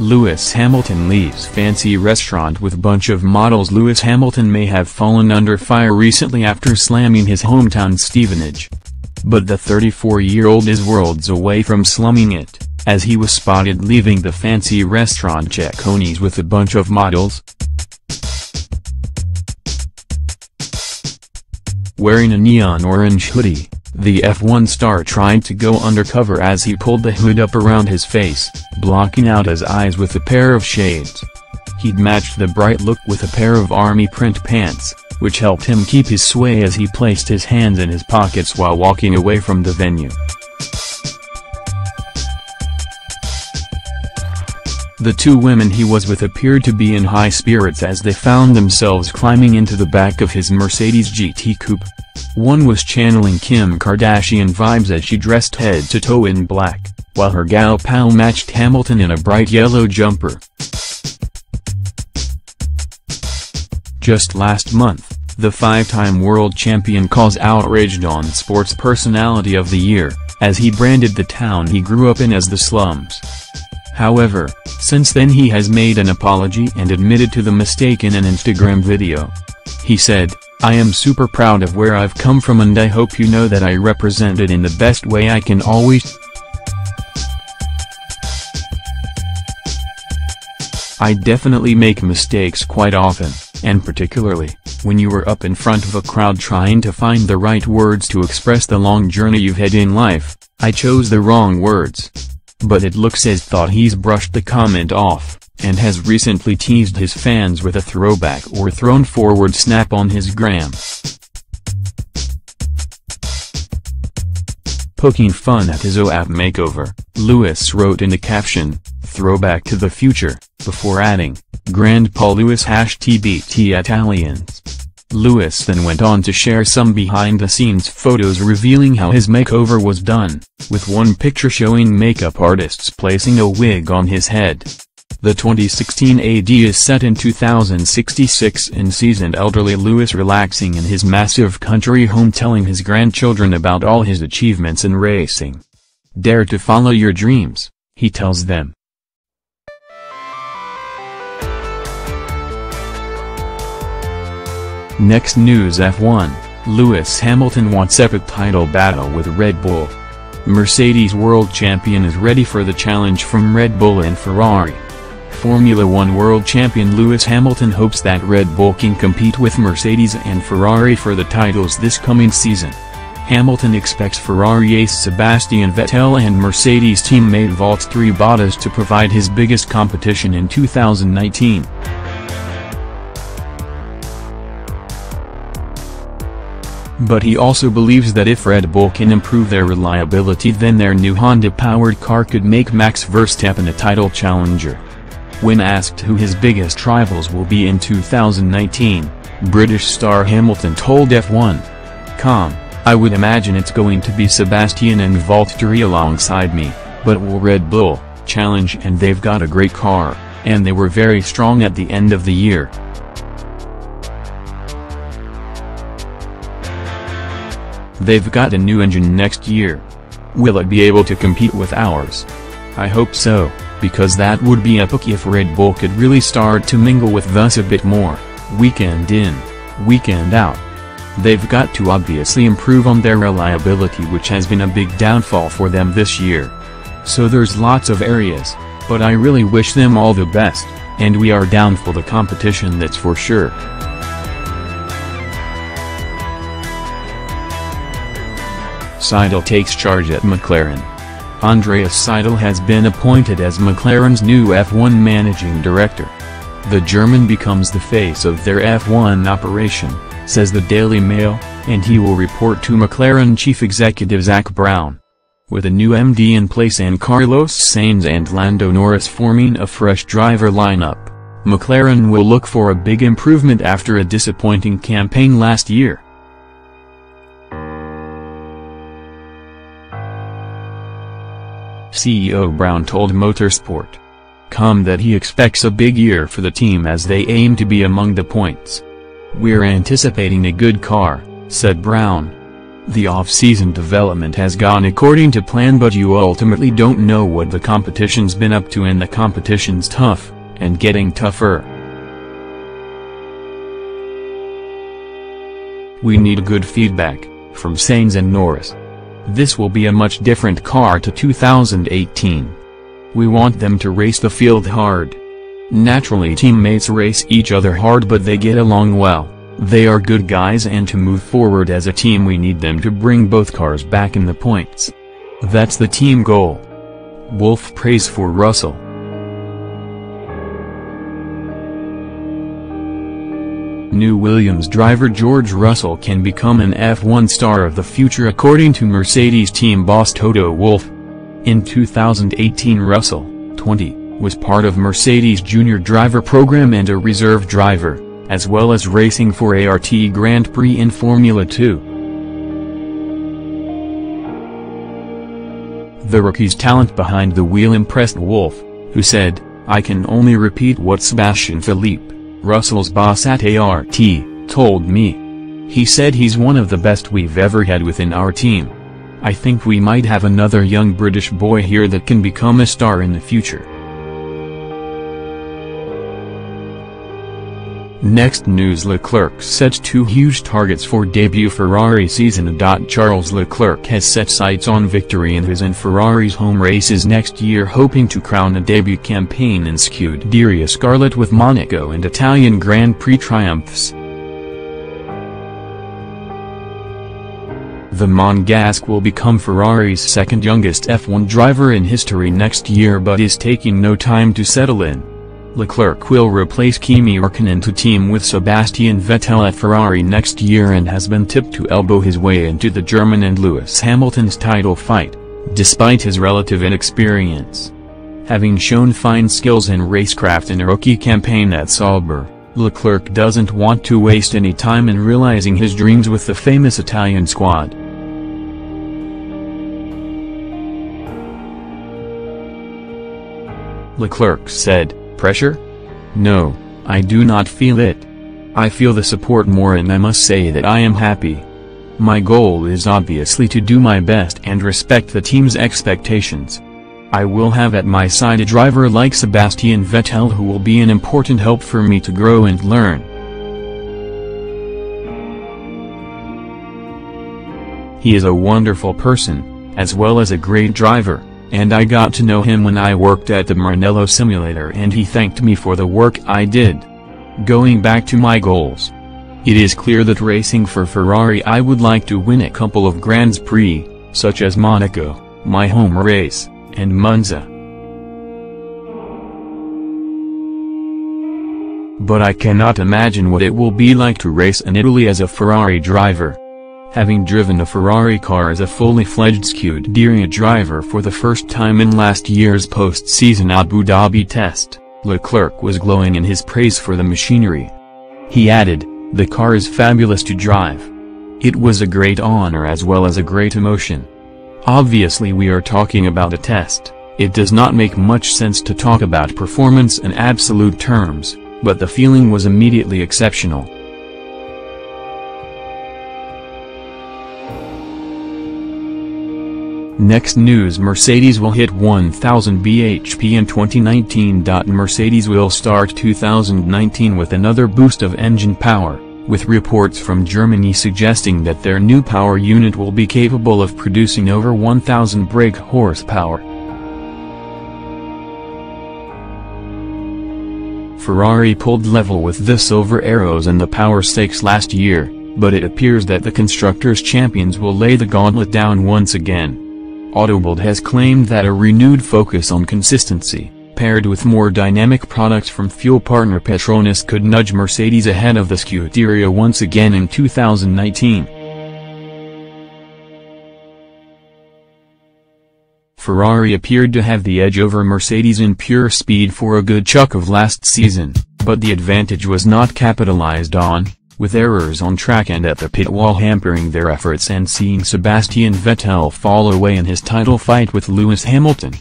Lewis Hamilton leaves fancy restaurant with bunch of models. Lewis Hamilton may have fallen under fire recently after slamming his hometown Stevenage. But the 34-year-old is worlds away from slumming it, as he was spotted leaving the fancy restaurant Cecconi's with a bunch of models. Wearing a neon orange hoodie, the F1 star tried to go undercover as he pulled the hood up around his face, blocking out his eyes with a pair of shades. He'd matched the bright look with a pair of army print pants, which helped him keep his sway as he placed his hands in his pockets while walking away from the venue. The two women he was with appeared to be in high spirits as they found themselves climbing into the back of his Mercedes GT coupe. One was channeling Kim Kardashian vibes as she dressed head to toe in black, while her gal pal matched Hamilton in a bright yellow jumper. Just last month, the five-time world champion caused outrage on Sports Personality of the Year, as he branded the town he grew up in as the slums. However, since then he has made an apology and admitted to the mistake in an Instagram video. He said, "I am super proud of where I've come from and I hope you know that I represent it in the best way I can always. I definitely make mistakes quite often, and particularly, when you were up in front of a crowd trying to find the right words to express the long journey you've had in life, I chose the wrong words." But it looks as though he's brushed the comment off, and has recently teased his fans with a throwback or thrown forward snap on his gram. Poking fun at his OAP makeover, Lewis wrote in the caption, "Throwback to the future," before adding, "Grandpa Lewis #TBT Italians." Lewis then went on to share some behind-the-scenes photos revealing how his makeover was done, with one picture showing makeup artists placing a wig on his head. The 2016 AD is set in 2066 and sees an elderly Lewis relaxing in his massive country home telling his grandchildren about all his achievements in racing. "Dare to follow your dreams," he tells them. Next news: F1, Lewis Hamilton wants epic title battle with Red Bull. Mercedes world champion is ready for the challenge from Red Bull and Ferrari. Formula One world champion Lewis Hamilton hopes that Red Bull can compete with Mercedes and Ferrari for the titles this coming season. Hamilton expects Ferrari ace Sebastian Vettel and Mercedes teammate Valtteri Bottas to provide his biggest competition in 2019. But he also believes that if Red Bull can improve their reliability, then their new Honda-powered car could make Max Verstappen a title challenger. When asked who his biggest rivals will be in 2019, British star Hamilton told F1.com, "I would imagine it's going to be Sebastian and Valtteri alongside me, but will Red Bull challenge, and they've got a great car, and they were very strong at the end of the year. They've got a new engine next year. Will it be able to compete with ours? I hope so, because that would be epic if Red Bull could really start to mingle with us a bit more, weekend in, weekend out. They've got to obviously improve on their reliability, which has been a big downfall for them this year. So there's lots of areas, but I really wish them all the best, and we are down for the competition, that's for sure." Seidel takes charge at McLaren. Andreas Seidel has been appointed as McLaren's new F1 managing director. The German becomes the face of their F1 operation, says the Daily Mail, and he will report to McLaren chief executive Zak Brown. With a new MD in place and Carlos Sainz and Lando Norris forming a fresh driver lineup, McLaren will look for a big improvement after a disappointing campaign last year. CEO Brown told Motorsport.com that he expects a big year for the team as they aim to be among the points. "We're anticipating a good car," said Brown. The off-season development has gone according to plan, but you ultimately don't know what the competition's been up to, and the competition's tough, and getting tougher. We need good feedback from Sainz and Norris. This will be a much different car to 2018. We want them to race the field hard. Naturally, teammates race each other hard, but they get along well. They are good guys, and to move forward as a team we need them to bring both cars back in the points. That's the team goal. Wolff praise for Russell. New Williams driver George Russell can become an F1 star of the future, according to Mercedes team boss Toto Wolff. In 2018, Russell, 20, was part of Mercedes' junior driver program and a reserve driver, as well as racing for ART Grand Prix in Formula 2. The rookie's talent behind the wheel impressed Wolff, who said, "I can only repeat what Sebastian Vettel, Russell's boss at ART, told me. He said he's one of the best we've ever had within our team. I think we might have another young British boy here that can become a star in the future." Next news: Leclerc sets 2 huge targets for debut Ferrari season. Charles Leclerc has set sights on victory in his and Ferrari's home races next year, hoping to crown a debut campaign in Scuderia Scarlet with Monaco and Italian Grand Prix triumphs. The Monegasque will become Ferrari's second youngest F1 driver in history next year, but is taking no time to settle in. Leclerc will replace Kimi Räikkönen to team with Sebastian Vettel at Ferrari next year, and has been tipped to elbow his way into the German and Lewis Hamilton's title fight, despite his relative inexperience. Having shown fine skills and racecraft in a rookie campaign at Sauber, Leclerc doesn't want to waste any time in realizing his dreams with the famous Italian squad. Leclerc said, "Pressure? No, I do not feel it. I feel the support more, and I must say that I am happy. My goal is obviously to do my best and respect the team's expectations. I will have at my side a driver like Sebastian Vettel who will be an important help for me to grow and learn. He is a wonderful person, as well as a great driver, and I got to know him when I worked at the Maranello simulator, and he thanked me for the work I did. Going back to my goals. It is clear that racing for Ferrari I would like to win a couple of Grands Prix, such as Monaco, my home race, and Monza. But I cannot imagine what it will be like to race in Italy as a Ferrari driver. Having driven a Ferrari car as a fully fledged Scuderia driver for the first time in last year's post-season Abu Dhabi test, Leclerc was glowing in his praise for the machinery. He added, "The car is fabulous to drive. It was a great honor as well as a great emotion. Obviously we are talking about a test, it does not make much sense to talk about performance in absolute terms, but the feeling was immediately exceptional." Next news: Mercedes will hit 1000 bhp in 2019. Mercedes will start 2019 with another boost of engine power, with reports from Germany suggesting that their new power unit will be capable of producing over 1000 brake horsepower. Ferrari pulled level with the Silver Arrows in the Power Stakes last year, but it appears that the Constructors' Champions will lay the gauntlet down once again. Autobild has claimed that a renewed focus on consistency, paired with more dynamic products from fuel partner Petronas, could nudge Mercedes ahead of the Scuderia once again in 2019. Ferrari appeared to have the edge over Mercedes in pure speed for a good chunk of last season, but the advantage was not capitalized on, with errors on track and at the pit wall hampering their efforts and seeing Sebastian Vettel fall away in his title fight with Lewis Hamilton.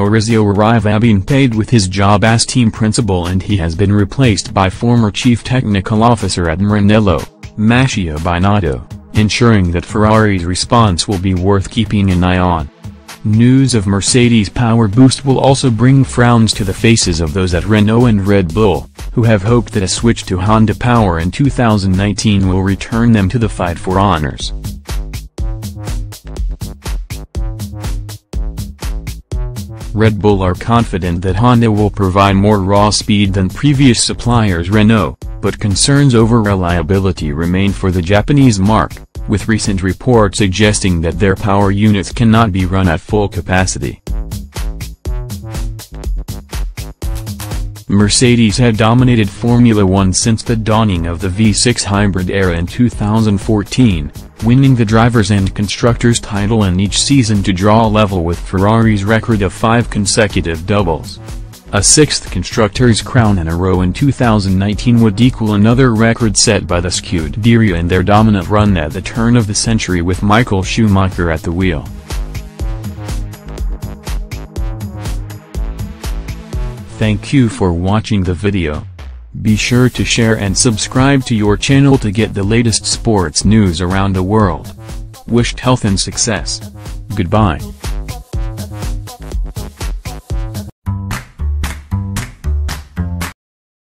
Maurizio Arriva being paid with his job as team principal, and he has been replaced by former chief technical officer at Maranello, Matteo Binotto, ensuring that Ferrari's response will be worth keeping an eye on. News of Mercedes' power boost will also bring frowns to the faces of those at Renault and Red Bull, who have hoped that a switch to Honda power in 2019 will return them to the fight for honors. Red Bull are confident that Honda will provide more raw speed than previous suppliers Renault, but concerns over reliability remain for the Japanese marque, with recent reports suggesting that their power units cannot be run at full capacity. Mercedes had dominated Formula One since the dawning of the V6 hybrid era in 2014, winning the Drivers' and Constructors' title in each season to draw level with Ferrari's record of 5 consecutive doubles. A 6th Constructors' crown in a row in 2019 would equal another record set by the Scuderia in their dominant run at the turn of the century with Michael Schumacher at the wheel. Thank you for watching the video. Be sure to share and subscribe to your channel to get the latest sports news around the world. Wished health and success. Goodbye.